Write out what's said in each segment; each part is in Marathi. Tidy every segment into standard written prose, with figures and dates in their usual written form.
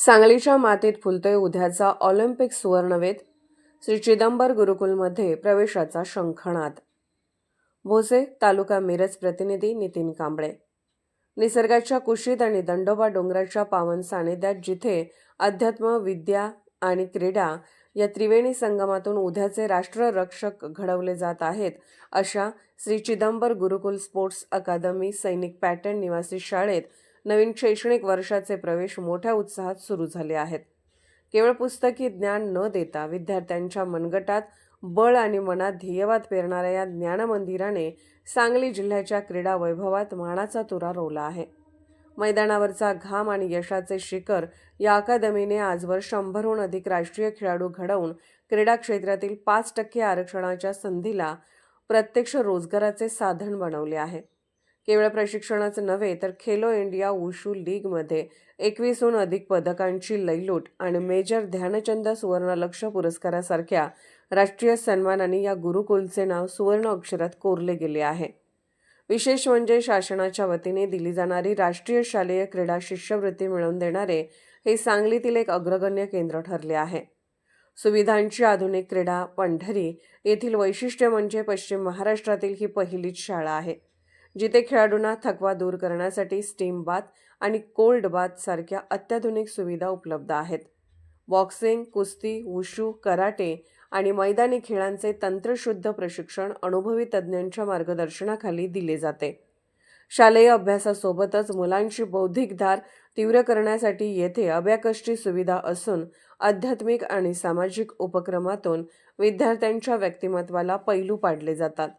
सांगलीच्या मातीत फुलतोय उद्याचा ऑलिम्पिक सुवर्णवेध. श्री चिदंबर गुरुकुलमध्ये प्रवेशाचा शंखनाद. भोसे तालुका मिरज प्रतिनिधी नितीन कांबळे. निसर्गाच्या कुशीत आणि दंडोबा डोंगराच्या पावन सानिध्यात जिथे अध्यात्म, विद्या आणि क्रीडा या त्रिवेणी संगमातून उद्याचे राष्ट्ररक्षक घडवले जात आहेत, अशा श्री चिदंबर गुरुकुल स्पोर्ट्स अकादमी सैनिक पॅटर्न निवासी शाळेत नवीन शैक्षणिक वर्षाचे प्रवेश मोठ्या उत्साहात सुरू झाले आहेत. केवळ पुस्तकी ज्ञान न देता विद्यार्थ्यांच्या मनगटात बळ आणि मनात ध्येयवाद पेरणाऱ्या या ज्ञानमंदिराने सांगली जिल्ह्याच्या क्रीडा वैभवात मानाचा तुरा रोवला आहे. मैदानावरचा घाम आणि यशाचे शिखर या अकादमीने आजवर 100हून अधिक राष्ट्रीय खेळाडू घडवून क्रीडा क्षेत्रातील 5% आरक्षणाच्या संधीला प्रत्यक्ष रोजगाराचे साधन बनवले आहे. केवळ प्रशिक्षणच नव्हे तर खेलो इंडिया वुशू लीगमध्ये 21हून अधिक पदकांची लयलूट आणि मेजर ध्यानचंद सुवर्णलक्ष्य पुरस्कारासारख्या राष्ट्रीय सन्मानांनी या गुरुकुलचे नाव सुवर्ण अक्षरात कोरले गेले आहे. विशेष म्हणजे शासनाच्या वतीने दिली जाणारी राष्ट्रीय शालेय क्रीडा शिष्यवृत्ती मिळवून देणारे हे सांगलीतील एक अग्रगण्य केंद्र ठरले आहे. सुविधांची आधुनिक क्रीडा पंढरी येथील वैशिष्ट्य म्हणजे पश्चिम महाराष्ट्रातील ही पहिलीच शाळा आहे, जिथे खेळाडूंना थकवा दूर करण्यासाठी स्टीम बाथ आणि कोल्ड बाथ सारख्या अत्याधुनिक सुविधा उपलब्ध आहेत. बॉक्सिंग, कुस्ती, वुशू, कराटे आणि मैदानी खेळांचे तंत्रशुद्ध प्रशिक्षण अनुभवी तज्ज्ञांच्या मार्गदर्शनाखाली दिले जाते. शालेय अभ्यासासोबतच मुलांची बौद्धिक धार तीव्र करण्यासाठी येथे अबॅकसची सुविधा असून आध्यात्मिक आणि सामाजिक उपक्रमातून विद्यार्थ्यांच्या व्यक्तिमत्वाला पैलू पाडले जातात.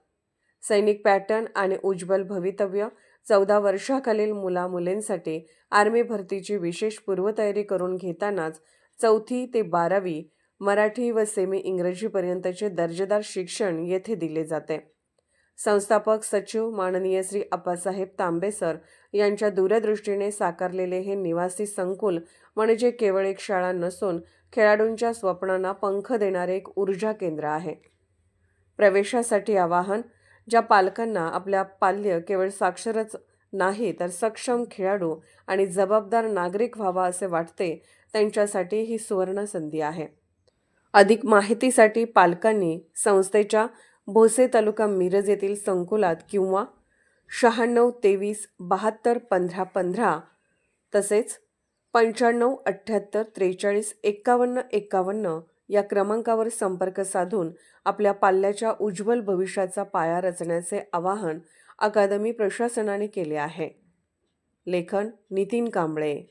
सैनिक पॅटर्न आणि उज्ज्वल भवितव्य 14 वर्षाखालील मुला-मुलींसाठी आर्मी भरतीची विशेष पूर्वतयारी करून घेतानाच 4थी ते 12वी मराठी व सेमी इंग्रजीपर्यंतचे दर्जेदार शिक्षण येथे दिले जाते. संस्थापक सचिव माननीय श्री अप्पासाहेब तांबे सर यांच्या दूरदृष्टीने साकारलेले हे निवासी संकुल म्हणजे केवळ एक शाळा नसून खेळाडूंच्या स्वप्नांना पंख देणारे एक ऊर्जा केंद्र आहे. प्रवेशासाठी आवाहन. ज्या पालकांना आपल्या पाल्य केवळ साक्षरच नाही तर सक्षम खेळाडू आणि जबाबदार नागरिक व्हावा असे वाटते, त्यांच्यासाठी ही सुवर्ण संधी आहे. अधिक माहितीसाठी पालकांनी संस्थेच्या भोसे तालुका मिरज येथील संकुलात किंवा 9623721515 तसेच 9578435151 या क्रमांकावर संपर्क साधून आपल्या पाल्याच्या उज्ज्वल भविष्याचा पाया रचण्याचे आवाहन अकादमी प्रशासनाने केले आहे. लेखन नितीन कांबळे.